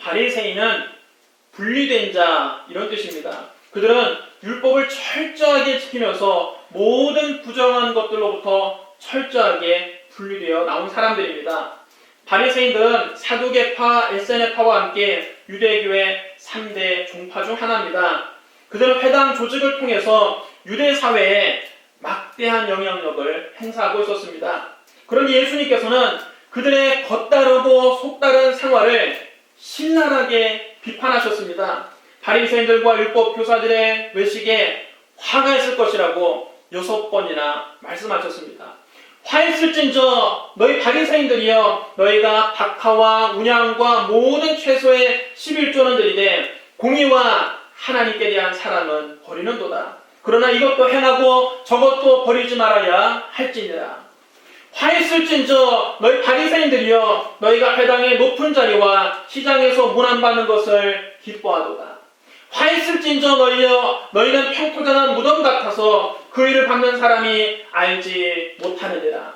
바리새인은 분리된 자 이런 뜻입니다. 그들은 율법을 철저하게 지키면서 모든 부정한 것들로부터 철저하게 분리되어 나온 사람들입니다. 바리새인들은 사두개파, 에세네파와 함께 유대교의 3대 종파 중 하나입니다. 그들은 회당 조직을 통해서 유대 사회에 막대한 영향력을 행사하고 있었습니다. 그러니 예수님께서는 그들의 겉다르고 속다른 생활을 신랄하게 비판하셨습니다. 바리새인들과 율법 교사들의 외식에 화가 있을 것이라고 6번이나 말씀하셨습니다. 화 있을진저 너희 바리새인들이여 너희가 박하와 운양과 모든 채소의 11조는 들이되 공의와 하나님께 대한 사랑은 버리는도다. 그러나 이것도 행하고 저것도 버리지 말아야 할지니라. 화 있을진저 너희 바리새인들이여 너희가 회당의 높은 자리와 시장에서 문안받는 것을 기뻐하도다. 화 있을진저 너희여 너희는 평토전한 무덤 같아서 그 일을 받는 사람이 알지 못하느니라.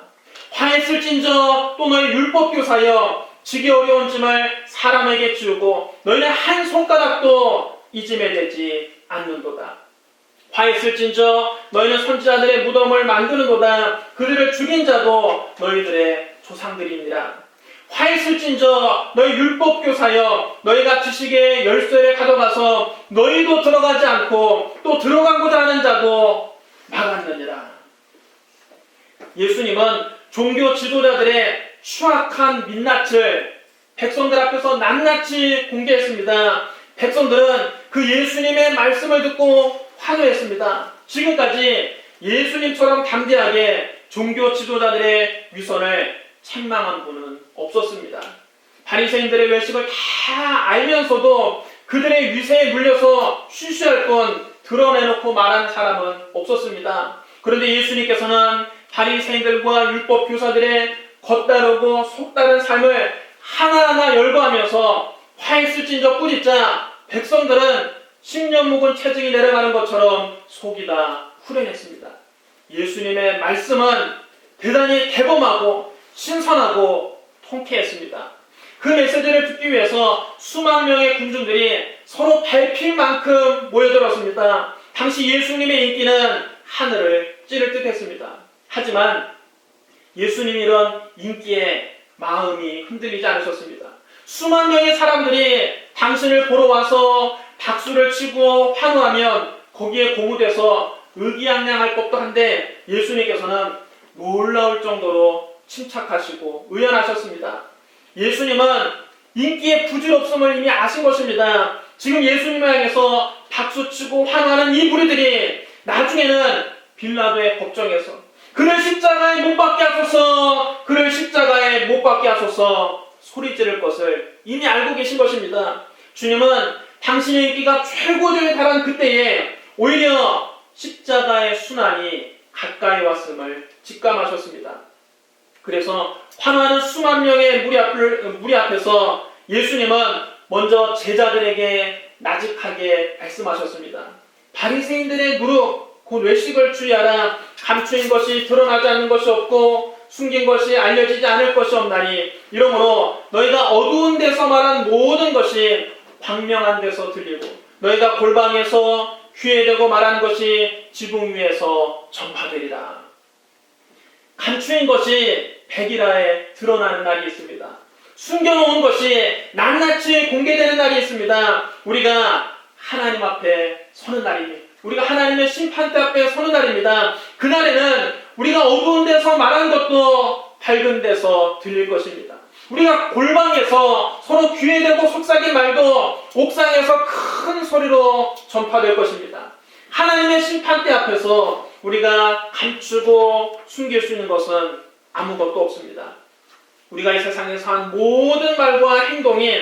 화 있을진저 또 너희 율법교사여 지기 어려운 짐을 사람에게 지우고 너희는 한 손가락도 이 짐에 대지 않는도다. 화 있을진저 너희는 선지자들의 무덤을 만드는도다. 그들을 죽인 자도 너희들의 조상들이니라. 화 있을진저 너희 율법교사여 너희가 지식의 열쇠를 가져가서 너희도 들어가지 않고 또 들어가고자 하는 자도 막았느니라. 예수님은 종교 지도자들의 추악한 민낯을 백성들 앞에서 낱낱이 공개했습니다. 백성들은 그 예수님의 말씀을 듣고 환호했습니다. 지금까지 예수님처럼 담대하게 종교 지도자들의 위선을 책망한 분은 없었습니다. 바리새인들의 외식을 다 알면서도 그들의 위세에 물려서 쉬쉬할 뿐 드러내놓고 말한 사람은 없었습니다. 그런데 예수님께서는 바리새인들과 율법 교사들의 겉다르고 속다른 삶을 하나하나 열거하면서 화 있을진저 꾸짖자 백성들은 10년 묵은 체증이 내려가는 것처럼 속이 다 후련했습니다. 예수님의 말씀은 대단히 대범하고 신선하고 통쾌했습니다. 그 메시지를 듣기 위해서 수만 명의 군중들이 서로 밟힐 만큼 모여들었습니다. 당시 예수님의 인기는 하늘을 찌를 듯 했습니다. 하지만 예수님 이런 인기에 마음이 흔들리지 않으셨습니다. 수만 명의 사람들이 당신을 보러 와서 박수를 치고 환호하면 거기에 고무돼서 의기양양할 법도 한데 예수님께서는 놀라울 정도로 침착하시고 의연하셨습니다. 예수님은 인기의 부질없음을 이미 아신 것입니다. 지금 예수님을 향해서 박수치고 환호하는 이 무리들이 나중에는 빌라도의 법정에서 그를 십자가에 못 박게 하소서, 그를 십자가에 못 박게 하소서 소리 지를 것을 이미 알고 계신 것입니다. 주님은 당신의 인기가 최고조에 달한 그때에 오히려 십자가의 순환이 가까이 왔음을 직감하셨습니다. 그래서 환호하는 수만 명의 무리 앞에서 예수님은 먼저 제자들에게 나직하게 말씀하셨습니다. 바리새인들의 무릎 곧 외식을 주의하라. 감추인 것이 드러나지 않는 것이 없고 숨긴 것이 알려지지 않을 것이 없나니 이러므로 너희가 어두운 데서 말한 모든 것이 광명한 데서 들리고 너희가 골방에서 귀에 대고 말한 것이 지붕 위에서 전파되리라. 감추인 것이 백일하에 드러나는 날이 있습니다. 숨겨놓은 것이 낱낱이 공개되는 날이 있습니다. 우리가 하나님 앞에 서는 날입니다. 우리가 하나님의 심판대 앞에 서는 날입니다. 그날에는 우리가 어두운 데서 말한 것도 밝은 데서 들릴 것입니다. 우리가 골방에서 서로 귀에 대고 속삭인 말도 옥상에서 큰 소리로 전파될 것입니다. 하나님의 심판대 앞에서 우리가 감추고 숨길 수 있는 것은 아무것도 없습니다. 우리가 이 세상에서 한 모든 말과 행동이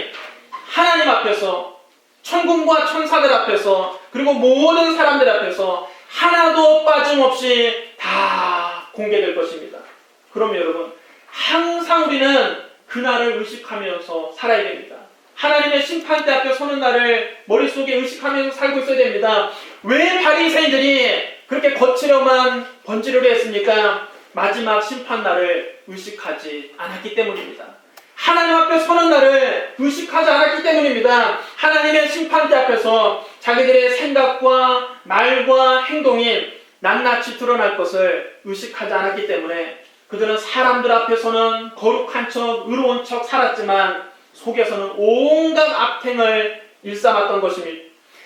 하나님 앞에서 천군과 천사들 앞에서 그리고 모든 사람들 앞에서 하나도 빠짐없이 다 공개될 것입니다. 그럼 여러분 항상 우리는 그날을 의식하면서 살아야 됩니다. 하나님의 심판대 앞에 서는 날을 머릿속에 의식하면서 살고 있어야 됩니다. 왜 바리새인들이 그렇게 거칠어만 번지르르 했습니까? 마지막 심판날을 의식하지 않았기 때문입니다. 하나님 앞에 서는 날을 의식하지 않았기 때문입니다. 하나님의 심판대 앞에서 자기들의 생각과 말과 행동이 낱낱이 드러날 것을 의식하지 않았기 때문에 그들은 사람들 앞에서는 거룩한 척, 의로운 척 살았지만 속에서는 온갖 악행을 일삼았던 것입니다.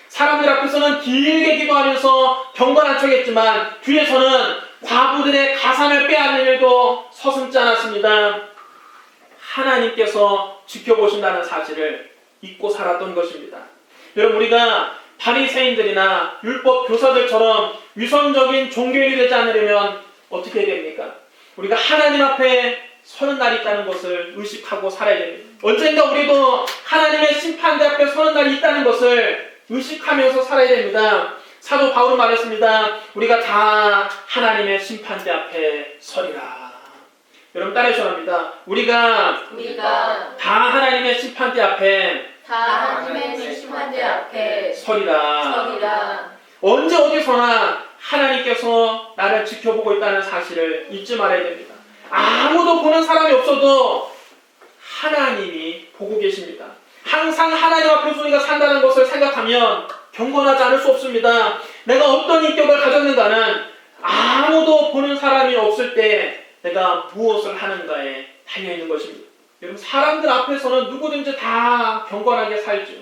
사람들 앞에서는 길게 기도하면서 경건한 척했지만 뒤에서는 과부들의 가산을 빼앗는 일도 서슴지 않았습니다. 하나님께서 지켜보신다는 사실을 잊고 살았던 것입니다. 여러분, 우리가 바리새인들이나 율법 교사들처럼 위선적인 종교인이 되지 않으려면 어떻게 해야 됩니까? 우리가 하나님 앞에 서는 날이 있다는 것을 의식하고 살아야 됩니다. 언젠가 우리도 하나님의 심판대 앞에 서는 날이 있다는 것을 의식하면서 살아야 됩니다. 사도 바울은 말했습니다. 우리가 다 하나님의 심판대 앞에 서리라. 여러분 따라해주셔야 합니다. 우리가 다 하나님의 심판대 앞에 하나님의 심판대 앞에 서리라. 언제 어디서나 하나님께서 나를 지켜보고 있다는 사실을 잊지 말아야 됩니다. 아무도 보는 사람이 없어도 하나님이 보고 계십니다. 항상 하나님 앞에서 우리가 산다는 것을 생각하면 경건하지 않을 수 없습니다. 내가 어떤 인격을 가졌는가는 아무도 보는 사람이 없을 때 내가 무엇을 하는가에 달려있는 것입니다. 여러분, 사람들 앞에서는 누구든지 다 경건하게 살죠.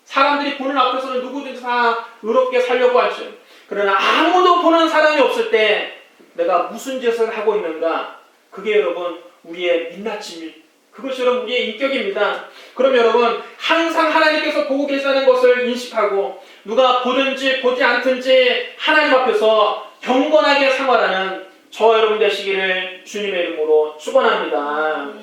사람들이 보는 앞에서는 누구든지 다 의롭게 살려고 하죠. 그러나 아무도 보는 사람이 없을 때 내가 무슨 짓을 하고 있는가? 그게 여러분 우리의 민낯입니다. 그것이 여러분 우리의 인격입니다. 그럼 여러분 항상 하나님께서 보고 계시다는 것을 인식하고 누가 보든지 보지 않든지 하나님 앞에서 경건하게 생활하는 저와 여러분 되시기를 주님의 이름으로 축원합니다.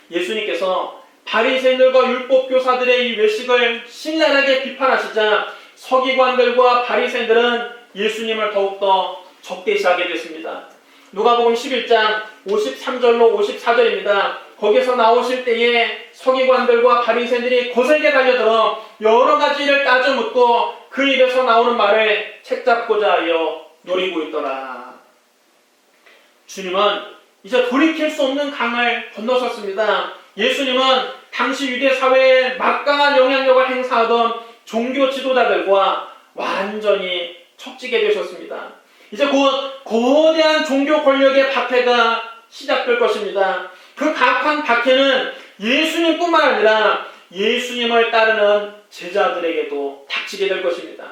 예수님께서 바리새인들과 율법교사들의 이 외식을 신랄하게 비판하시자 서기관들과 바리새인들은 예수님을 더욱더 적대시하게 됐습니다. 누가복음 11장 53절로 54절입니다. 거기서 나오실 때에 서기관들과 바리새인들이 거세게 달려들어 여러 가지를 따져 묻고 그 입에서 나오는 말을 책잡고자 하여 노리고 있더라. 주님은 이제 돌이킬 수 없는 강을 건너셨습니다. 예수님은 당시 유대 사회에 막강한 영향력을 행사하던 종교 지도자들과 완전히 척지게 되셨습니다. 이제 곧 거대한 종교 권력의 박해가 시작될 것입니다. 그 각한 박해는 예수님뿐만 아니라 예수님을 따르는 제자들에게도 닥치게 될 것입니다.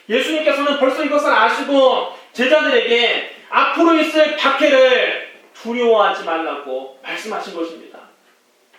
예수님께서는 벌써 이것을 아시고 제자들에게 앞으로 있을 박해를 두려워하지 말라고 말씀하신 것입니다.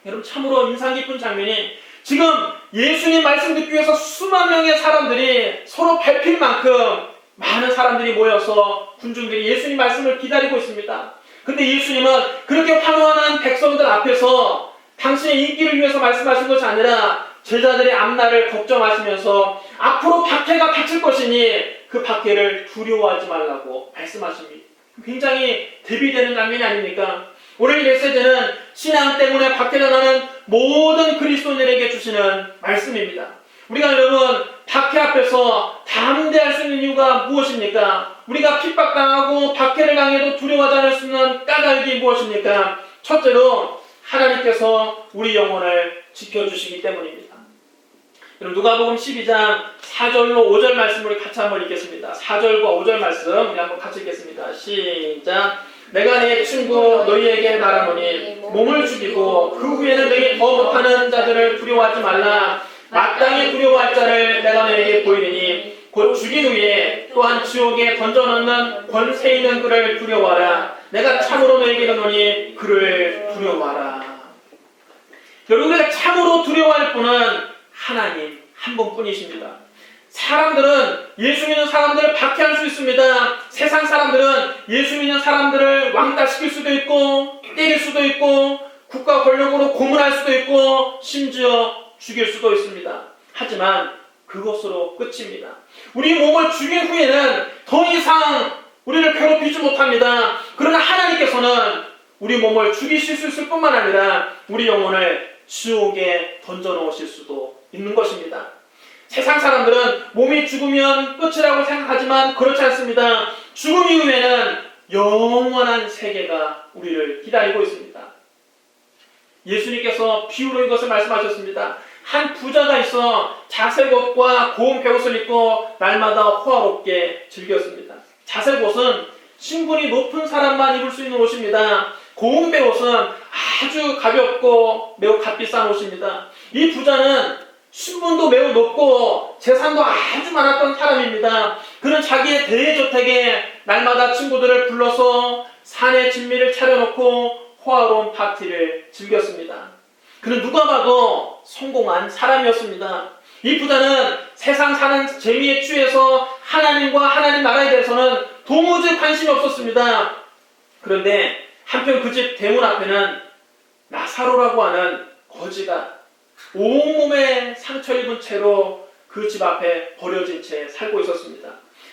여러분, 참으로 인상 깊은 장면이 지금 예수님 말씀 듣기 위해서 수만 명의 사람들이 서로 밟힐 만큼 많은 사람들이 모여서 군중들이 예수님 말씀을 기다리고 있습니다. 근데 예수님은 그렇게 환호하는 백성들 앞에서 당신의 인기를 위해서 말씀하신 것이 아니라 제자들의 앞날을 걱정하시면서 앞으로 박해가 닥칠 것이니 그 박해를 두려워하지 말라고 말씀하십니다. 굉장히 대비되는 장면이 아닙니까? 오늘 이 메시지는 신앙 때문에 박해당하는 모든 그리스도인들에게 주시는 말씀입니다. 우리가 여러분 박해 앞에서 담대할 수 있는 이유가 무엇입니까? 우리가 핍박당하고 박해를 당해도 두려워하지 않을 수 있는 까닭이 무엇입니까? 첫째로 하나님께서 우리 영혼을 지켜주시기 때문입니다. 여러분 누가복음 12장 4절로 5절 말씀을 우리 같이 한번 읽겠습니다. 4절과 5절 말씀 우리 한번 같이 읽겠습니다. 시작. 내가 내 친구 너희에게 말하노니 몸을 죽이고 그 후에는 너희 더 못하는 자들을 두려워하지 말라. 마땅히 두려워할 자를 내가 너에게 보이리니 곧 죽인 후에 또한 지옥에 던져넣는 권세 있는 그를 두려워하라. 내가 참으로 너에게 이르노니 그를 두려워하라. 여러분 우리가 참으로 두려워할 분은 하나님 한 분뿐이십니다. 사람들은 예수 믿는 사람들을 박해할 수 있습니다. 세상 사람들은 예수 믿는 사람들을 왕따시킬 수도 있고 때릴 수도 있고 국가 권력으로 고문할 수도 있고 심지어 죽일 수도 있습니다. 하지만 그것으로 끝입니다. 우리 몸을 죽인 후에는 더 이상 우리를 괴롭히지 못합니다. 그러나 하나님께서는 우리 몸을 죽이실 수 있을 뿐만 아니라 우리 영혼을 지옥에 던져놓으실 수도 있는 것입니다. 세상 사람들은 몸이 죽으면 끝이라고 생각하지만 그렇지 않습니다. 죽음 이후에는 영원한 세계가 우리를 기다리고 있습니다. 예수님께서 비유로 이것을 말씀하셨습니다. 한 부자가 있어 자색 옷과 고운 베옷을 입고 날마다 호화롭게 즐겼습니다. 자색 옷은 신분이 높은 사람만 입을 수 있는 옷입니다. 고운 베옷은 아주 가볍고 매우 값비싼 옷입니다. 이 부자는 신분도 매우 높고 재산도 아주 많았던 사람입니다. 그는 자기의 대저택에 날마다 친구들을 불러서 산에 진미를 차려놓고 호화로운 파티를 즐겼습니다. 그는 누가 봐도 성공한 사람이었습니다. 이 부자는 세상 사는 재미에 취해서 하나님과 하나님 나라에 대해서는 도무지 관심이 없었습니다. 그런데 한편 그 집 대문 앞에는 나사로라고 하는 거지가 온몸에 상처 입은 채로 그 집 앞에 버려진 채 살고 있었습니다.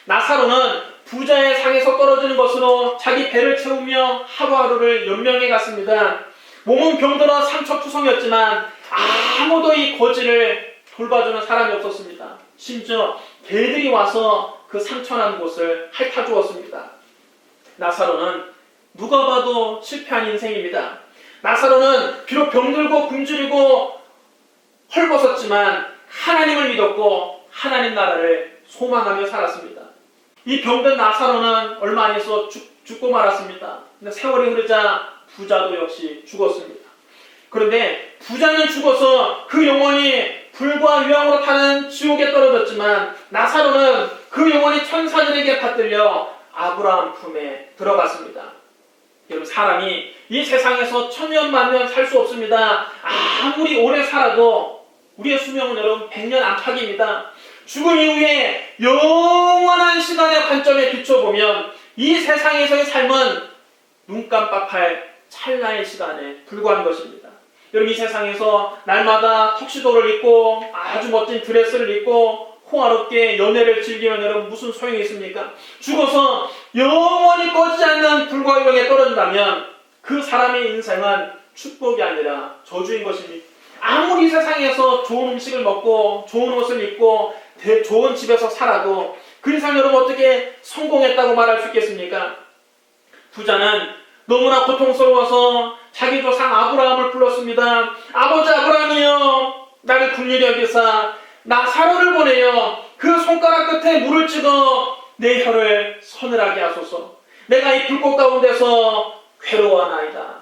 나사로는 부자의 상에서 떨어지는 것으로 자기 배를 채우며 하루하루를 연명해 갔습니다. 몸은 병들어 상처투성이었지만 아무도 이 거지를 돌봐주는 사람이 없었습니다. 심지어 개들이 와서 그 상처난 곳을 핥아주었습니다. 나사로는 누가 봐도 실패한 인생입니다. 나사로는 비록 병들고 굶주리고 헐벗었지만 하나님을 믿었고 하나님 나라를 소망하며 살았습니다. 이 병든 나사로는 얼마 안 있어 죽고 말았습니다. 근데 세월이 흐르자 부자도 역시 죽었습니다. 그런데 부자는 죽어서 그 영혼이 불과 유황으로 타는 지옥에 떨어졌지만 나사로는 그 영혼이 천사들에게 받들려 아브라함 품에 들어갔습니다. 여러분, 사람이 이 세상에서 천년 만년 살 수 없습니다. 아무리 오래 살아도 우리의 수명은 여러분 100년 안팎입니다. 죽은 이후에 영원한 시간의 관점에 비춰보면 이 세상에서의 삶은 눈 깜빡할 찰나의 시간에 불과한 것입니다. 여러분, 이 세상에서 날마다 턱시도를 입고 아주 멋진 드레스를 입고 호화롭게 연애를 즐기면 여러분 무슨 소용이 있습니까? 죽어서 영원히 꺼지지 않는 불과 유황에 떨어진다면 그 사람의 인생은 축복이 아니라 저주인 것입니다. 아무리 세상에서 좋은 음식을 먹고 좋은 옷을 입고 좋은 집에서 살아도 그 인생 여러분 어떻게 성공했다고 말할 수 있겠습니까? 부자는 너무나 고통스러워서 자기 조상 아브라함을 불렀습니다. 아버지 아브라함이여, 나를 긍휼히 여기사 나사로를 보내어 그 손가락 끝에 물을 찍어 내 혀를 서늘하게 하소서. 내가 이 불꽃 가운데서 괴로워하나이다.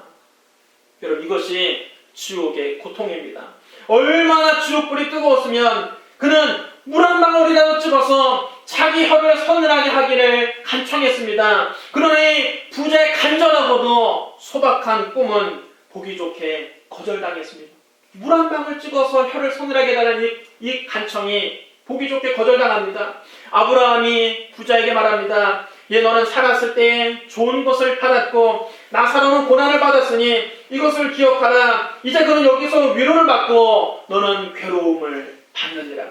여러분, 이것이 지옥의 고통입니다. 얼마나 지옥불이 뜨거웠으면 그는 물 한 방울이라도 찍어서 자기 혀를 서늘하게 하기를 간청했습니다. 그러나 이 부자의 간절하고도 소박한 꿈은 보기 좋게 거절당했습니다. 물 한 방울 찍어서 혀를 서늘하게 달라는 이 간청이 보기 좋게 거절당합니다. 아브라함이 부자에게 말합니다. 너는 살았을 때 좋은 것을 받았고 나사로는 고난을 받았으니 이것을 기억하라. 이제 그는 여기서 위로를 받고 너는 괴로움을 받느니라.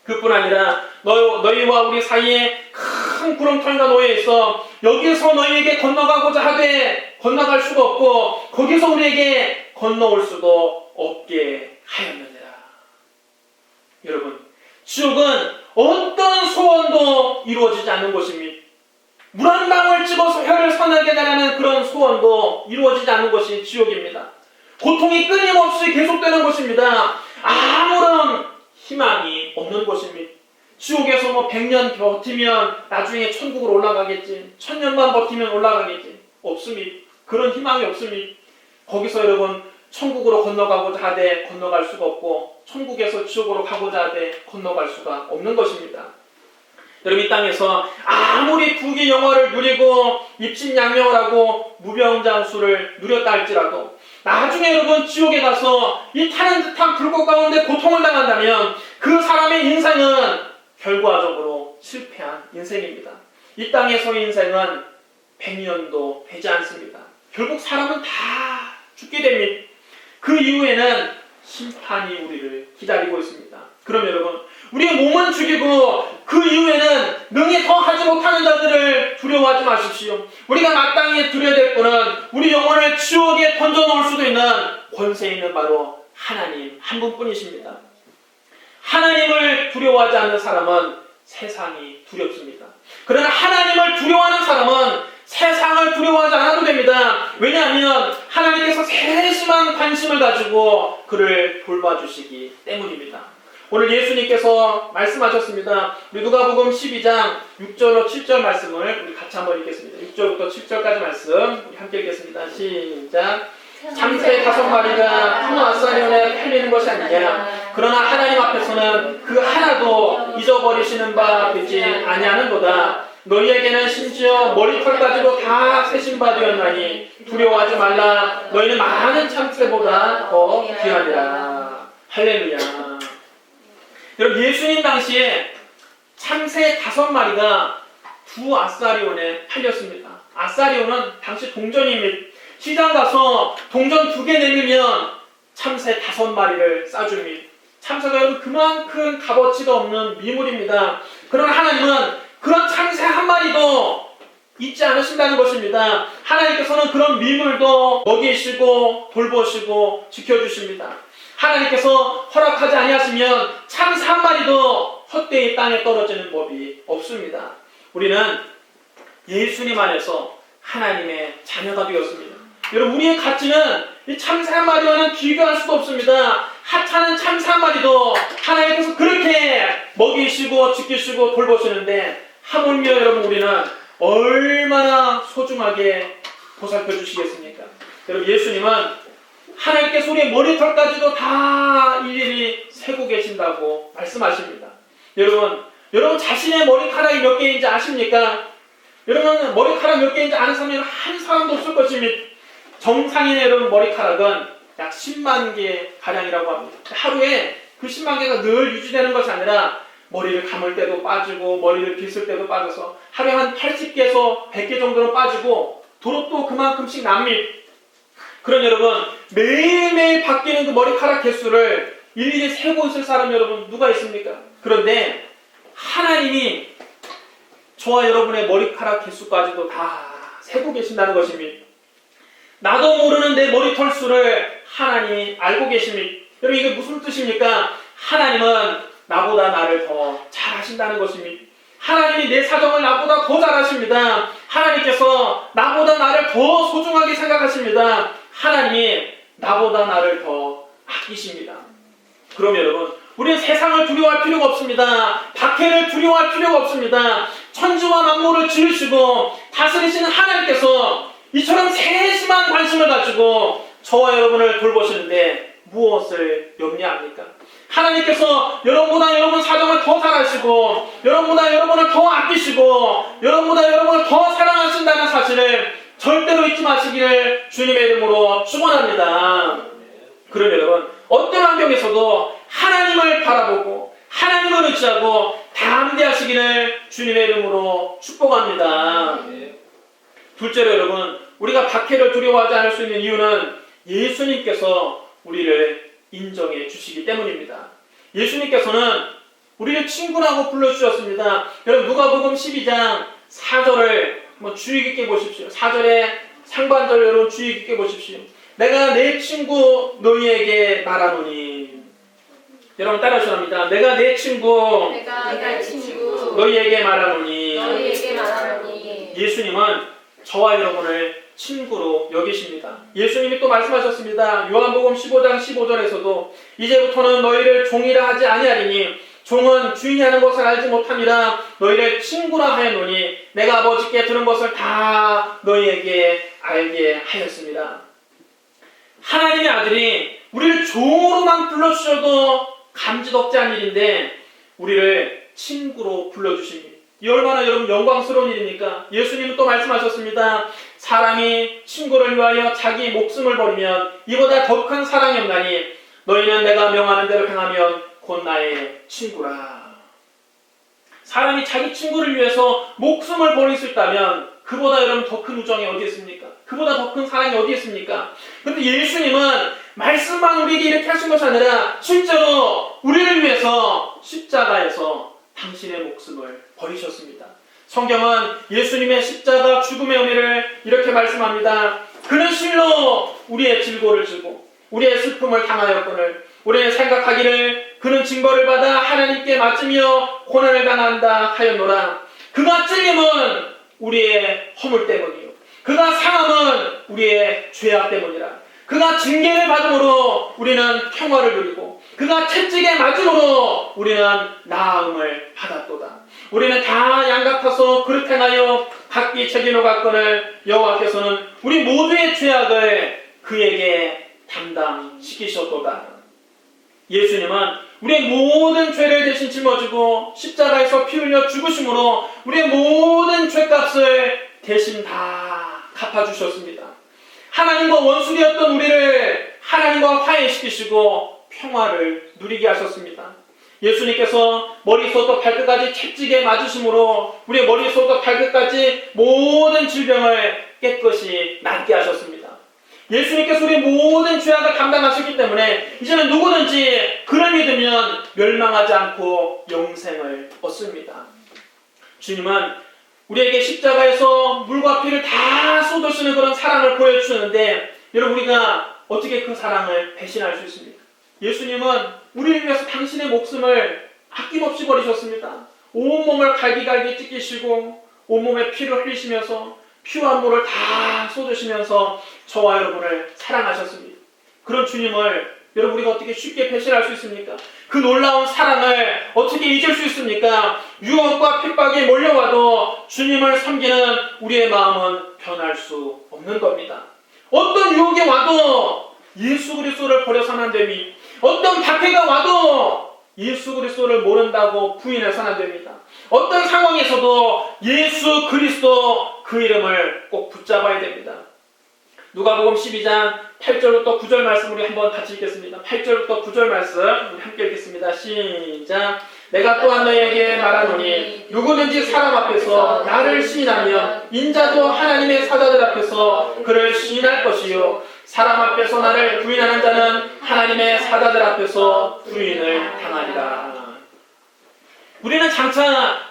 그뿐 아니라 너희와 우리 사이에 큰 구렁텅이가 놓여 있어 여기서 너희에게 건너가고자 하되 건너갈 수가 없고 거기서 우리에게 건너올 수도 없게 하였느니라. 여러분, 지옥은 어떤 소원도 이루어지지 않는 곳입니다. 물 한 방울 집어서 혀를 서늘하게 달라는 그런 소원도 이루어지지 않는 것이 지옥입니다. 고통이 끊임없이 계속되는 곳입니다. 아무런 희망이 없는 곳입니다. 지옥에서 100년 버티면 나중에 천국으로 올라가겠지, 1000년만 버티면 올라가겠지, 없습니다. 그런 희망이 없습니다. 거기서 여러분 천국으로 건너가고자 하되 건너갈 수가 없고 천국에서 지옥으로 가고자 하되 건너갈 수가 없는 것입니다. 여러분, 이 땅에서 아무리 부귀 영화를 누리고 입신양명을 하고 무병장수를 누렸다 할지라도 나중에 여러분 지옥에 가서 이 타는 듯한 불꽃 가운데 고통을 당한다면 그 사람의 인생은 결과적으로 실패한 인생입니다. 이 땅에서의 인생은 100년도 되지 않습니다. 결국 사람은 다 죽게 됩니다. 그 이후에는 심판이 우리를 기다리고 있습니다. 그럼 여러분, 우리의 몸은 죽이고 그 이후에는 능히 더 하지 못하는 자들을 두려워하지 마십시오. 우리가 마땅히 두려워야 될 분은 우리 영혼을 지옥에 던져놓을 수도 있는 권세 있는 바로 하나님 한 분뿐이십니다. 하나님을 두려워하지 않는 사람은 세상이 두렵습니다. 그러나 하나님을 두려워하는 사람은 세상을 두려워하지 않아도 됩니다. 왜냐하면 하나님께서 세심한 관심을 가지고 그를 돌봐주시기 때문입니다. 오늘 예수님께서 말씀하셨습니다. 우리 누가복음 12장 6절로 7절 말씀을 우리 같이 한번 읽겠습니다. 6절부터 7절까지 말씀 우리 함께 읽겠습니다. 시작. 참새 5마리가 큰 아사리온에 팔리는 것이 아니냐. 그러나 하나님 앞에서는 그 하나도 잊어버리시는 바 되지 아니하는도다. 너희에게는 심지어 머리털까지도 다 세신 바 되었나니 두려워하지 말라. 너희는 많은 참새보다 더 귀하니라. 할렐루야. 여러분, 예수님 당시에 참새 5마리가 두 아사리온에 팔렸습니다. 아사리온은 당시 동전입니다. 시장 가서 동전 2개 내밀면 참새 5마리를 싸줍니다. 참새가 여러분 그만큼 값어치가 없는 미물입니다. 그러나 하나님은 그런 참새 한 마리도 잊지 않으신다는 것입니다. 하나님께서는 그런 미물도 먹이시고 돌보시고 지켜주십니다. 하나님께서 허락하지 아니하시면 참새 한 마리도 헛되이 땅에 떨어지는 법이 없습니다. 우리는 예수님 안에서 하나님의 자녀가 되었습니다. 여러분, 우리의 가치는 이 참새 한 마리와는 비교할 수도 없습니다. 하찮은 참새 한 마리도 하나님께서 그렇게 먹이시고 지키시고 돌보시는데 하물며 여러분 우리는 얼마나 소중하게 보살펴 주시겠습니까? 여러분, 예수님은 하나님께서 우리의 머리털까지도 다 일일이 세고 계신다고 말씀하십니다. 여러분 자신의 머리카락이 몇 개인지 아십니까? 여러분, 머리카락 몇 개인지 아는 사람이 한 사람도 없을 것입니다. 정상인의 여러분 머리카락은 약 10만 개 가량이라고 합니다. 하루에 그 10만 개가 늘 유지되는 것이 아니라 머리를 감을 때도 빠지고 머리를 빗을 때도 빠져서 하루에 한 80개에서 100개 정도는 빠지고 도로 또 그만큼씩 납니다. 그런 여러분, 매일매일 바뀌는 그 머리카락 개수를 일일이 세고 있을 사람 여러분 누가 있습니까? 그런데 하나님이 저와 여러분의 머리카락 개수까지도 다 세고 계신다는 것입니다. 나도 모르는 내 머리털 수를 하나님이 알고 계십니다. 여러분, 이게 무슨 뜻입니까? 하나님은 나보다 나를 더 잘 아신다는 것입니다. 하나님이 내 사정을 나보다 더 잘 아십니다. 하나님께서 나보다 나를 더 소중하게 생각하십니다. 하나님이 나보다 나를 더 아끼십니다. 그럼 여러분, 우리는 세상을 두려워할 필요가 없습니다. 박해를 두려워할 필요가 없습니다. 천지와 만물을 지으시고 다스리시는 하나님께서 이처럼 세심한 관심을 가지고 저와 여러분을 돌보시는데 무엇을 염려합니까? 하나님께서 여러분보다 여러분 사정을 더 잘 아시고 여러분보다 여러분을 더 아끼시고 여러분보다 여러분을 더 사랑하신다는 사실을 절대로 잊지 마시기를 주님의 이름으로 축원합니다. 그럼 여러분, 어떤 환경에서도 하나님을 바라보고 하나님을 의지하고 담대하시기를 주님의 이름으로 축복합니다. 둘째로 여러분, 우리가 박해를 두려워하지 않을 수 있는 이유는 예수님께서 우리를 인정해 주시기 때문입니다. 예수님께서는 우리를 친구라고 불러주셨습니다. 여러분, 누가복음 12장 4절을 한번 주의 깊게 보십시오. 4절의 상반절 여러분 주의 깊게 보십시오. 내가 내 친구 너희에게 말하노니. 여러분 따라하셔야 합니다. 내가 내 친구 너희에게 말하노니. 예수님은 저와 여러분을 친구로 여기십니다. 예수님이 또 말씀하셨습니다. 요한복음 15장 15절에서도 이제부터는 너희를 종이라 하지 아니하리니 종은 주인이 하는 것을 알지 못함이라 너희를 친구라 하였노니 내가 아버지께 들은 것을 다 너희에게 알게 하였습니다. 하나님의 아들이 우리를 종으로만 불러주셔도 감지덕지한 일인데 우리를 친구로 불러주십니다. 이 얼마나 여러분 영광스러운 일입니까? 예수님은 또 말씀하셨습니다. 사람이 친구를 위하여 자기 목숨을 버리면 이보다 더 큰 사랑이 없나니 너희는 내가 명하는 대로 행하면 곧 나의 친구라. 사람이 자기 친구를 위해서 목숨을 버릴 수 있다면 그보다 여러분 더 큰 우정이 어디 있습니까? 그보다 더 큰 사랑이 어디 있습니까? 그런데 예수님은 말씀만 우리에게 이렇게 하신 것이 아니라 실제로 우리를 위해서 십자가에서 당신의 목숨을 버리셨습니다. 성경은 예수님의 십자가 죽음의 의미를 이렇게 말씀합니다. 그는 실로 우리의 질고를 지고 우리의 슬픔을 당하였거늘 우리는 생각하기를 그는 징벌을 받아 하나님께 맞으며 고난을 당한다 하였노라. 그가 찔림은 우리의 허물 때문이요 그가 상함은 우리의 죄악 때문이라. 그가 징계를 받음으로 우리는 평화를 누리고 그가 채찍에 맞음으로 우리는 나음을 받았도다. 우리는 다 양같아서 그릇 행하여 각기 책임을 갖거늘 여호와께서는 우리 모두의 죄악을 그에게 담당시키셨도다. 예수님은 우리의 모든 죄를 대신 짊어지고 십자가에서 피 흘려 죽으심으로 우리의 모든 죄값을 대신 다 갚아주셨습니다. 하나님과 원수되었던 우리를 하나님과 화해시키시고 평화를 누리게 하셨습니다. 예수님께서 머리부터 발끝까지 채찍에 맞으심으로 우리의 머리부터 발끝까지 모든 질병을 깨끗이 낫게 하셨습니다. 예수님께서 우리의 모든 죄악을 감당하셨기 때문에 이제는 누구든지 그를 믿으면 멸망하지 않고 영생을 얻습니다. 주님은 우리에게 십자가에서 물과 피를 다 쏟으시는 그런 사랑을 보여주셨는데 여러분 우리가 어떻게 그 사랑을 배신할 수 있습니까? 예수님은 우리를 위해서 당신의 목숨을 아낌없이 버리셨습니다. 온몸을 갈기갈기 찢기시고 온몸에 피를 흘리시면서 피와 물을 다 쏟으시면서 저와 여러분을 사랑하셨습니다. 그런 주님을 여러분 우리가 어떻게 쉽게 배신할 수 있습니까? 그 놀라운 사랑을 어떻게 잊을 수 있습니까? 유혹과 핍박이 몰려와도 주님을 섬기는 우리의 마음은 변할 수 없는 겁니다. 어떤 유혹이 와도 예수 그리스도를 버려서는 안 됩니다. 어떤 박해가 와도 예수 그리스도를 모른다고 부인해서는 안 됩니다. 어떤 상황에서도 예수 그리스도 그 이름을 꼭 붙잡아야 됩니다. 누가복음 12장 8절부터 9절 말씀 우리 한번 같이 읽겠습니다. 8절부터 9절 말씀 우리 함께 읽겠습니다. 시작. 내가 또한 너희에게 말하노니 누구든지 사람 앞에서 나를 시인하면 인자도 하나님의 사자들 앞에서 그를 시인할 것이요 사람 앞에서 나를 부인하는 자는 하나님의 사자들 앞에서 부인을 당하리라. 우리는 장차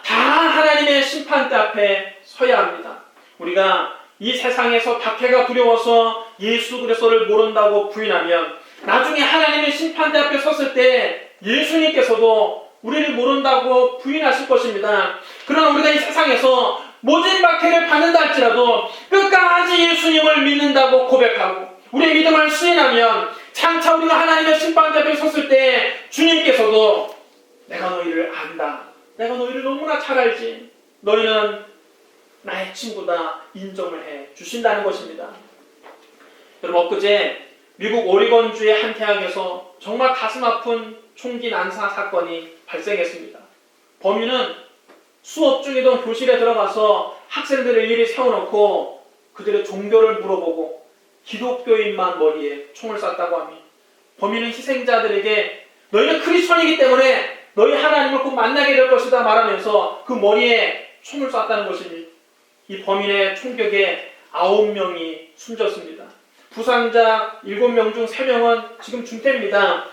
다 하나님의 심판대 앞에 서야 합니다. 우리가 이 세상에서 박해가 두려워서 예수 그리스도를 모른다고 부인하면 나중에 하나님의 심판대 앞에 섰을 때 예수님께서도 우리를 모른다고 부인하실 것입니다. 그러나 우리가 이 세상에서 모진 박해를 받는다 할지라도 끝까지 예수님을 믿는다고 고백하고 우리의 믿음을 시인하면 장차 우리가 하나님의 심판대 앞에 섰을 때 주님께서도 내가 너희를 안다. 내가 너희를 너무나 잘 알지. 너희는 나의 친구다 인정을 해 주신다는 것입니다. 여러분 엊그제 미국 오리건주의 한 대학에서 정말 가슴 아픈 총기 난사 사건이 발생했습니다. 범인은 수업 중이던 교실에 들어가서 학생들을 일일이 세워놓고 그들의 종교를 물어보고 기독교인만 머리에 총을 쐈다고 합니다. 범인은 희생자들에게 너희는 크리스천이기 때문에 너희 하나님을 꼭 만나게 될 것이다 말하면서 그 머리에 총을 쐈다는 것입니다. 이 범인의 총격에 9명이 숨졌습니다. 부상자 7명 중 3명은 지금 중태입니다.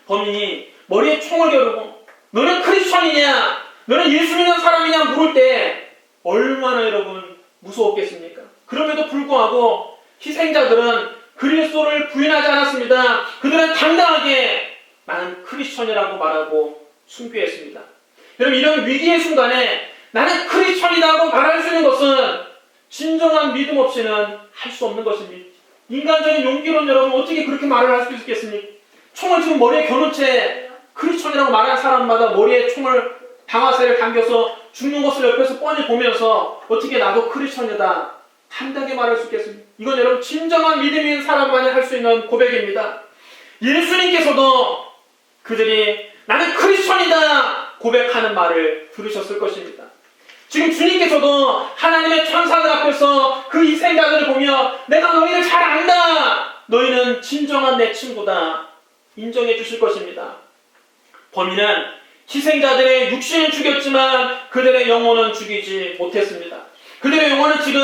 범인이 머리에 총을 겨루고 너는 크리스천이냐? 너는 예수 믿는 사람이냐? 물을 때 얼마나 여러분 무서웠겠습니까? 그럼에도 불구하고 희생자들은 그리스도를 부인하지 않았습니다. 그들은 당당하게 나는 크리스천이라고 말하고 순교했습니다. 여러분 이런 위기의 순간에 나는 크리스천이라고 말할 수 있는 것은 진정한 믿음 없이는 할 수 없는 것입니다. 인간적인 용기로는 여러분 어떻게 그렇게 말을 할 수 있겠습니까? 총을 지금 머리에 겨눈 채 크리스천이라고 말하는 사람마다 머리에 총을 방아쇠를 당겨서 죽는 것을 옆에서 뻔히 보면서 어떻게 나도 크리스천이다 당당하게 말할 수 있겠습니까? 이건 여러분 진정한 믿음이 있는 사람만이 할 수 있는 고백입니다. 예수님께서도 그들이 나는 크리스천이다 고백하는 말을 들으셨을 것입니다. 지금 주님께서도 하나님의 천사들 앞에서 그 희생자들을 보며 내가 너희를 잘 안다. 너희는 진정한 내 친구다. 인정해 주실 것입니다. 범인은 희생자들의 육신을 죽였지만 그들의 영혼은 죽이지 못했습니다. 그들의 영혼은 지금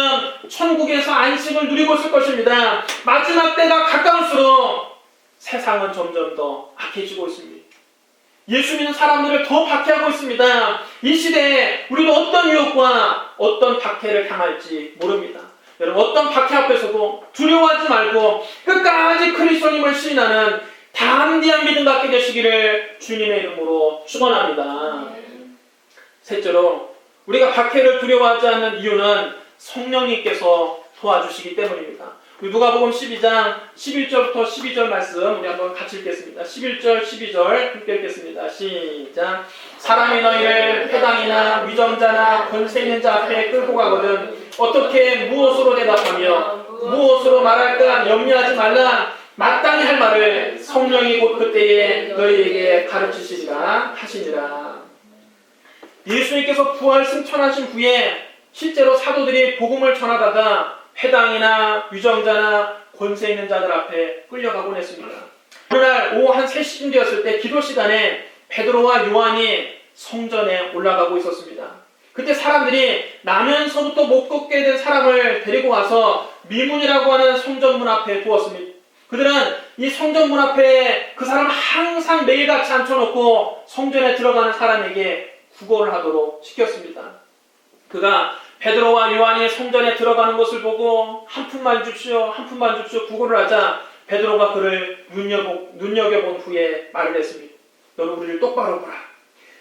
천국에서 안식을 누리고 있을 것입니다. 마지막 때가 가까울수록 세상은 점점 더 악해지고 있습니다. 예수 믿는 사람들을 더 박해하고 있습니다. 이 시대에 우리도 어떤 유혹과 어떤 박해를 당할지 모릅니다. 여러분 어떤 박해 앞에서도 두려워하지 말고 끝까지 그리스도님을 시인하는 담대한 믿음 갖게 되시기를 주님의 이름으로 축원합니다. 셋째로 우리가 박해를 두려워하지 않는 이유는 성령님께서 도와주시기 때문입니다. 우리 누가복음 12장 11절부터 12절 말씀 우리 한번 같이 읽겠습니다. 11절 12절 함께 읽겠습니다. 시작. 사람이 너희를 회당이나 위정자나 권세 있는 자 앞에 끌고 가거든 어떻게 무엇으로 대답하며 무엇으로 말할까 염려하지 말라. 마땅히 할 말을 성령이 곧 그때에 너희에게 가르치시리라 하시니라. 예수님께서 부활 승천하신 후에 실제로 사도들이 복음을 전하다가 회당이나 위정자나 권세 있는 자들 앞에 끌려가곤 했습니다. 그날 오후 한 3시쯤 되었을 때 기도 시간에 베드로와 요한이 성전에 올라가고 있었습니다. 그때 사람들이 나면서부터 못 걷게 된 사람을 데리고 와서 미문이라고 하는 성전문 앞에 두었습니다. 그들은 이 성전문 앞에 그 사람을 항상 매일같이 앉혀놓고 성전에 들어가는 사람에게 구걸을 하도록 시켰습니다. 그가 베드로와 요한이 성전에 들어가는 것을 보고 한 푼만 줍시오, 한 푼만 줍시오 구걸을 하자 베드로가 그를 눈여겨본 후에 말을 했습니다. 너는 우리를 똑바로 보라.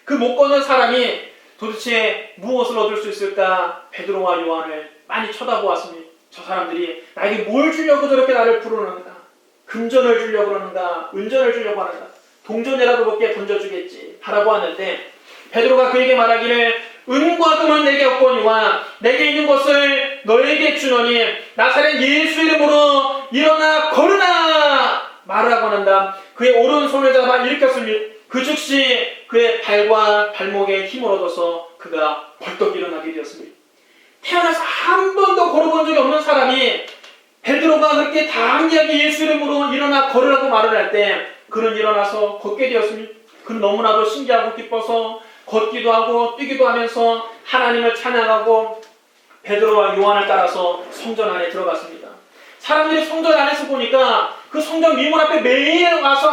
그 못 걷는 사람이 도대체 무엇을 얻을 수 있을까? 베드로와 요한을 많이 쳐다보았습니다. 저 사람들이 나에게 뭘 주려고 저렇게 나를 부르는가? 금전을 주려고 그러는가? 은전을 주려고 하는가? 동전이라도 몇 개 던져주겠지 하라고 하는데 베드로가 그에게 말하기를 은과 금은 내게 없거니와 내게 있는 것을 너에게 주노니 나사렛 예수 이름으로 일어나 걸으라 말하라고 한다. 그의 오른손을 잡아 일으켰으니 그 즉시 그의 발과 발목에 힘을 얻어서 그가 벌떡 일어나게 되었습니다. 태어나서 한 번도 걸어본 적이 없는 사람이 베드로가 그렇게 당연하게 예수 이름으로 일어나 걸으라고 말을 할 때 그는 일어나서 걷게 되었습니다. 그는 너무나도 신기하고 기뻐서 걷기도 하고 뛰기도 하면서 하나님을 찬양하고 베드로와 요한을 따라서 성전 안에 들어갔습니다. 사람들이 성전 안에서 보니까 그 성전 미문 앞에 매일 와서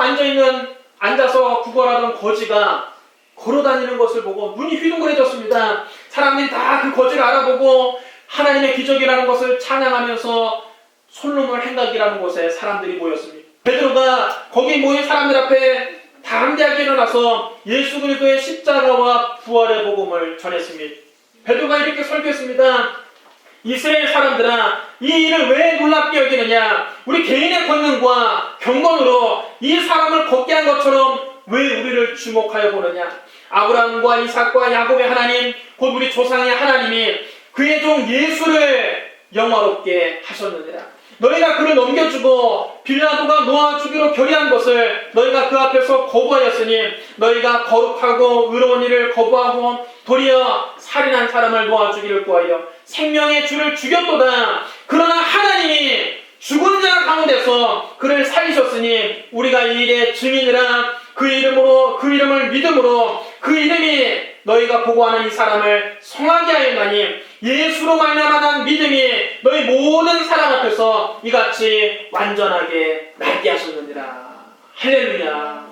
앉아서 구걸하던 거지가 걸어다니는 것을 보고 눈이 휘둥그레졌습니다. 사람들이 다 그 거지를 알아보고 하나님의 기적이라는 것을 찬양하면서 솔로몬 행각이라는 곳에 사람들이 모였습니다. 베드로가 거기 모인 사람들 앞에 담대하게 일어나서 예수 그리스도의 십자가와 부활의 복음을 전했습니다. 베드로가 이렇게 설교했습니다. 이스라엘 사람들아, 이 일을 왜 놀랍게 여기느냐? 우리 개인의 권능과 경건으로 이 사람을 걷게 한 것처럼 왜 우리를 주목하여 보느냐? 아브라함과 이삭과 야곱의 하나님, 곧 우리 조상의 하나님이 그의 종 예수를 영화롭게 하셨느니라. 너희가 그를 넘겨주고 빌라도가 놓아주기로 결의한 것을 너희가 그 앞에서 거부하였으니 너희가 거룩하고 의로운 일을 거부하고 도리어 살인한 사람을 놓아주기를 구하여 생명의 주를 죽였도다. 그러나 하나님이 죽은 자 가운데서 그를 살리셨으니 우리가 이 일의 증인이라. 그 이름을 믿음으로 그 이름이 너희가 보고하는 이 사람을 성하게 하였나니 예수로 말미암아 믿음이 너희 모든 사람 앞에서 이같이 완전하게 낫게 하셨느니라. 할렐루야.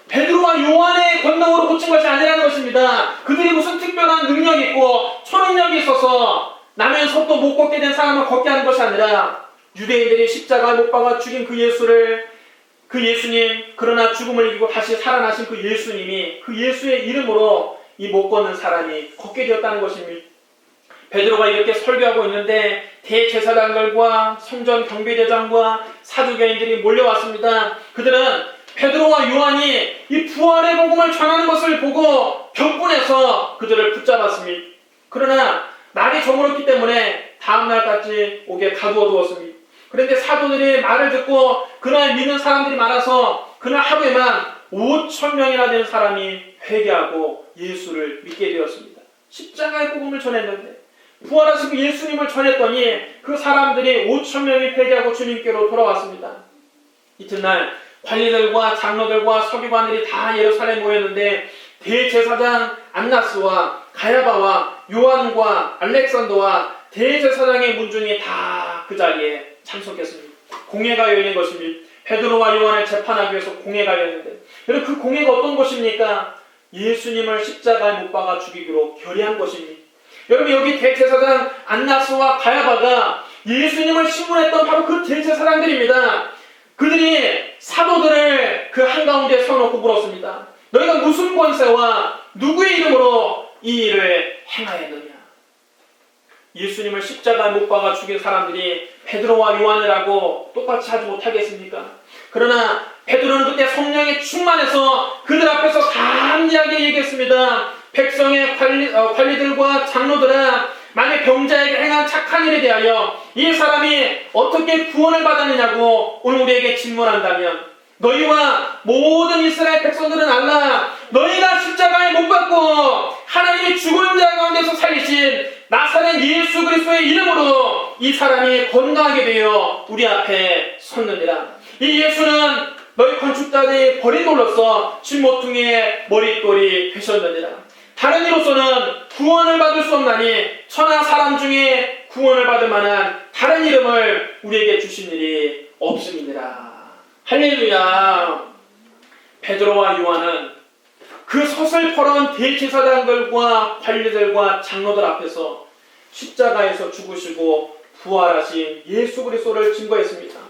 베드로와 요한의 권능으로 고친 것이 아니라는 것입니다. 그들이 무슨 특별한 능력이 있고 초능력이 있어서 나면서도 못 걷게 된 사람을 걷게 하는 것이 아니라 유대인들이 십자가에 못 박아 죽인 그 예수님, 그러나 죽음을 이기고 다시 살아나신 그 예수님이 그 예수의 이름으로 이 못 걷는 사람이 걷게 되었다는 것입니다. 베드로가 이렇게 설교하고 있는데 대제사장들과 성전 경비대장과 사두개인들이 몰려왔습니다. 그들은 베드로와 요한이 이 부활의 복음을 전하는 것을 보고 격분해서 그들을 붙잡았습니다. 그러나 날이 저물었기 때문에 다음날까지 오게 가두어 두었습니다. 그런데 사도들이 말을 듣고 그날 믿는 사람들이 많아서 그날 하루에만 5,000명이나 되는 사람이 회개하고 예수를 믿게 되었습니다. 십자가의 복음을 전했는데 부활하신 그 예수님을 전했더니 그 사람들이 5,000명이 회개하고 주님께로 돌아왔습니다. 이튿날 관리들과 장로들과 서기관들이 다 예루살렘에 모였는데 대제사장 안나스와 가야바와 요한과 알렉산더와 대제사장의 문중이 다 그 자리에 참석했습니다. 공회가 열린 것입니다. 베드로와 요한을 재판하기 위해서 공회가 열렸는데 여러분 그 공회가 어떤 것입니까? 예수님을 십자가에 못 박아 죽이기로 결의한 것입니다. 여러분 여기 대제사장 안나스와 가야바가 예수님을 신문했던 바로 그 대제사장들입니다. 그들이 사도들을 그 한가운데 세워놓고 물었습니다. 너희가 무슨 권세와 누구의 이름으로 이 일을 행하였느냐? 예수님을 십자가에 못 박아 죽인 사람들이 베드로와 요한이라고 똑같이 하지 못하겠습니까? 그러나 베드로는 그때 성령에 충만해서 그들 앞에서 담대하게 얘기했습니다. 백성의 관리들과 장로들아, 만약 병자에게 행한 착한 일에 대하여 이 사람이 어떻게 구원을 받았느냐고 오늘 우리에게 질문한다면, 너희와 모든 이스라엘 백성들은 알라, 너희가 십자가에 못 박고 하나님이 죽은 자 가운데서 살리신 나사렛 예수 그리스도의 이름으로 이 사람이 건강하게 되어 우리 앞에 섰느니라. 이 예수는 너희 건축자들이 버린 돌로서 진모퉁이의 머릿돌이 되셨느니라. 다른 이로서는 구원을 받을 수 없나니 천하 사람 중에 구원을 받을 만한 다른 이름을 우리에게 주신 일이 없음이니라. 할렐루야. 베드로와 요한은 그 서슬퍼런 대제사장들과 관리들과 장로들 앞에서 십자가에서 죽으시고 부활하신 예수 그리스도를 증거했습니다.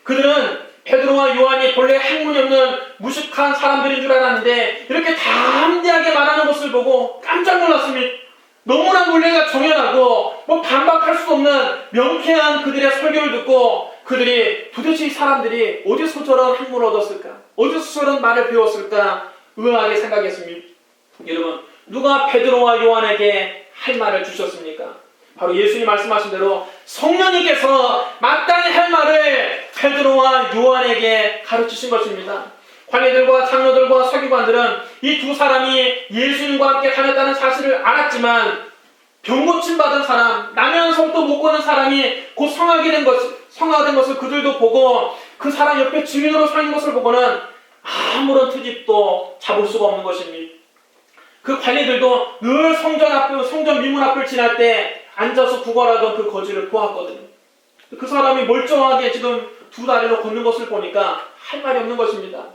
그들은 베드로와 요한이 본래 학문이 없는 무식한 사람들인 줄 알았는데 이렇게 담대하게 말하는 것을 보고 깜짝 놀랐습니다. 너무나 논리가 정연하고 반박할 수 없는 명쾌한 그들의 설교를 듣고 그들이 도대체 이 사람들이 어디서 저런 학문을 얻었을까? 어디서 저런 말을 배웠을까? 의아하게 생각했습니다. 여러분, 누가 베드로와 요한에게 할 말을 주셨습니까? 바로 예수님 말씀하신 대로 성령님께서 마땅히 할 말을 베드로와 요한에게 가르치신 것입니다. 관리들과 장로들과 서기관들은 이 두 사람이 예수님과 함께 다녔다는 사실을 알았지만 병고침 받은 사람, 나면서도 못 거는 사람이 곧 성화된 것을 그들도 보고 그 사람 옆에 증인으로 서 있는 것을 보고는 아무런 트집도 잡을 수가 없는 것입니다. 그 관리들도 늘 성전 미문 앞을 지날 때 앉아서 구걸하던 그 거지를 보았거든요. 그 사람이 멀쩡하게 지금 두 다리로 걷는 것을 보니까 할 말이 없는 것입니다.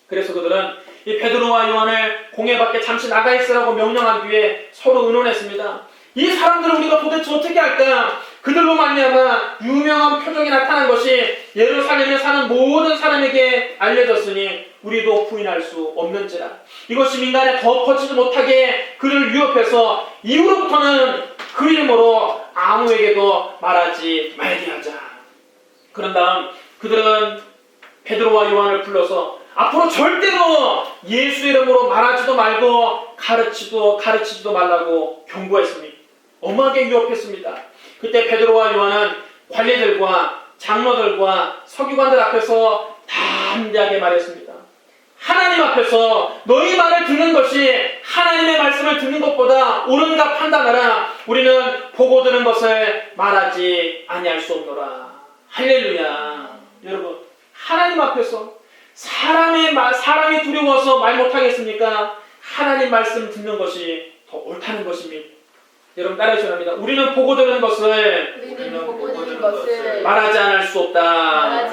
그래서 그들은 이 베드로와 요한을 공회 밖에 잠시 나가 있으라고 명령한 뒤에 서로 의논했습니다. 이 사람들을 우리가 도대체 어떻게 할까? 그들로 말미암아 유명한 표적이 나타난 것이 예루살렘에 사는 모든 사람에게 알려졌으니 우리도 부인할 수 없는지라. 이것이 민간에 더 퍼지지 못하게 그를 위협해서 이후로부터는 그 이름으로 아무에게도 말하지 말게 하자. 그런 다음 그들은 베드로와 요한을 불러서 앞으로 절대로 예수 이름으로 말하지도 말고 가르치지도 말라고 경고했습니다. 엄하게 유혹했습니다. 그때 베드로와 요한은 관리들과 장로들과 서기관들 앞에서 담대하게 말했습니다. 하나님 앞에서 너희 말을 듣는 것이 하나님의 말씀을 듣는 것보다 옳은가 판단하라. 우리는 보고 들은 것을 말하지 아니할 수 없노라. 할렐루야. 여러분, 하나님 앞에서 사람이 두려워서 말 못하겠습니까? 하나님 말씀 듣는 것이 더 옳다는 것입니다. 여러분 따라해주셔야 합니다. 우리는 보고 들은 것을 말하지 않을 수 없다.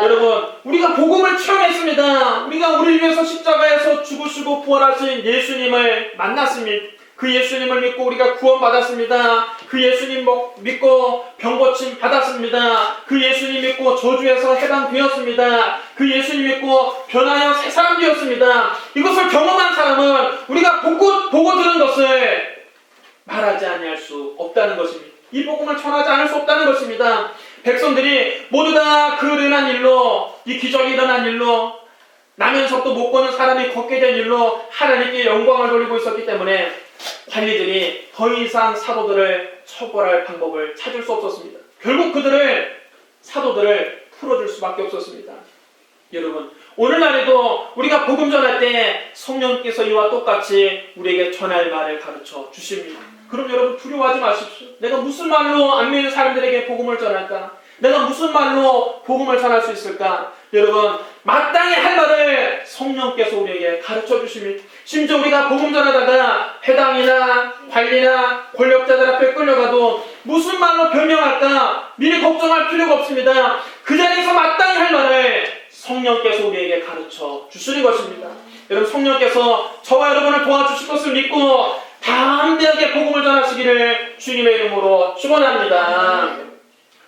여러분, 우리가 복음을 체험했습니다. 우리가 우리를 위해서 십자가에서 죽으시고 부활하신 예수님을 만났습니다. 그 예수님을 믿고 우리가 구원받았습니다. 그 예수님 믿고 병고침 받았습니다. 그 예수님 믿고 저주에서 해방되었습니다. 그 예수님 믿고 변하여 새 사람 되었습니다. 이것을 경험한 사람은 우리가 보고 들은 것을 말하지 아니할 수 없다는 것입니다. 이 복음을 전하지 않을 수 없다는 것입니다. 백성들이 모두 다 그 일어난 일로, 이 기적이 일어난 일로, 나면서도 못 보는 사람이 걷게 된 일로 하나님께 영광을 돌리고 있었기 때문에 관리들이 더 이상 사도들을 처벌할 방법을 찾을 수 없었습니다. 결국 사도들을 풀어줄 수밖에 없었습니다. 여러분, 오늘날에도 우리가 복음 전할 때 성령께서 이와 똑같이 우리에게 전할 말을 가르쳐 주십니다. 그럼 여러분 두려워하지 마십시오. 내가 무슨 말로 안 믿는 사람들에게 복음을 전할까? 내가 무슨 말로 복음을 전할 수 있을까? 여러분, 마땅히 할 말을 성령께서 우리에게 가르쳐 주십니다. 심지어 우리가 복음 전하다가 회당이나 관리나 권력자들 앞에 끌려가도 무슨 말로 변명할까? 미리 걱정할 필요가 없습니다. 그 자리에서 마땅히 할 말을 성령께서 우리에게 가르쳐 주시는 것입니다. 여러분, 성령께서 저와 여러분을 도와주실 것을 믿고 담대하게 복음을 전하시기를 주님의 이름으로 축원합니다.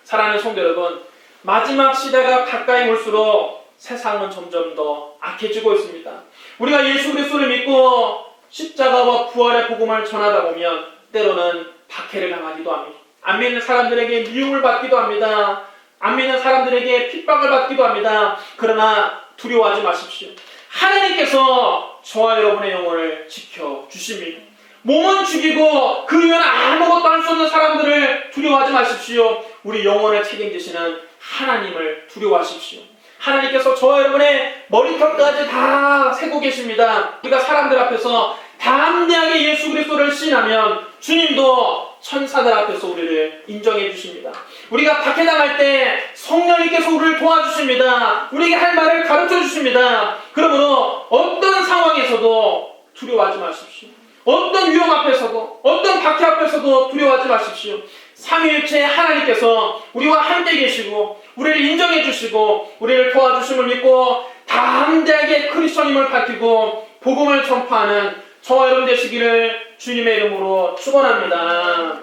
사랑하는 성도 여러분, 마지막 시대가 가까이 올수록 세상은 점점 더 악해지고 있습니다. 우리가 예수 그리스도를 믿고 십자가와 부활의 복음을 전하다 보면 때로는 박해를 당하기도 합니다. 안 믿는 사람들에게 미움을 받기도 합니다. 안 믿는 사람들에게 핍박을 받기도 합니다. 그러나 두려워하지 마십시오. 하나님께서 저와 여러분의 영혼을 지켜주십니다. 몸은 죽이고 그 이후에는 아무것도 할 수 없는 사람들을 두려워하지 마십시오. 우리 영혼을 책임지시는 하나님을 두려워하십시오. 하나님께서 저와 여러분의 머리털까지 다 세고 계십니다. 우리가 사람들 앞에서 담대하게 예수 그리스도를 시인하면 주님도 천사들 앞에서 우리를 인정해 주십니다. 우리가 박해당할 때 성령님께서 우리를 도와주십니다. 우리에게 할 말을 가르쳐 주십니다. 그러므로 어떤 상황에서도 두려워하지 마십시오. 어떤 위험 앞에서도, 어떤 박해 앞에서도 두려워하지 마십시오. 삼위일체 하나님께서 우리와 함께 계시고 우리를 인정해 주시고 우리를 도와주심을 믿고 담대하게 크리스천임을 밝히고 복음을 전파하는 저와 여러분 되시기를 주님의 이름으로 축원합니다.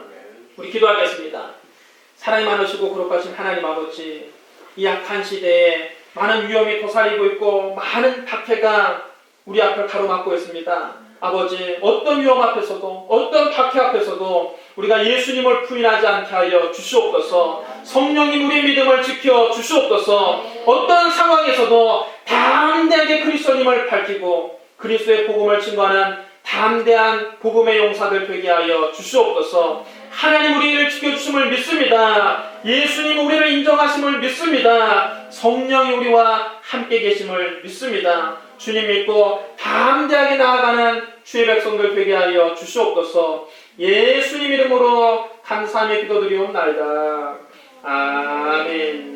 우리 기도하겠습니다. 사랑이 많으시고 거룩하신 하나님 아버지, 이 악한 시대에 많은 위험이 도사리고 있고 많은 박해가 우리 앞을 가로막고 있습니다. 아버지, 어떤 위험 앞에서도 어떤 박해 앞에서도 우리가 예수님을 부인하지 않게 하여 주시옵소서. 성령님 우리의 믿음을 지켜 주시옵소서. 어떤 상황에서도 담대하게 그리스도님을 밝히고 그리스도의 복음을 증거하는 담대한 복음의 용사들 되게 하여 주시옵소서. 하나님 우리를 지켜주심을 믿습니다. 예수님 우리를 인정하심을 믿습니다. 성령이 우리와 함께 계심을 믿습니다. 주님 믿고 담대하게 나아가는 주의 백성들 되게 하여 주시옵소서. 예수님 이름으로 감사하며 기도드리옵나이다. 아멘.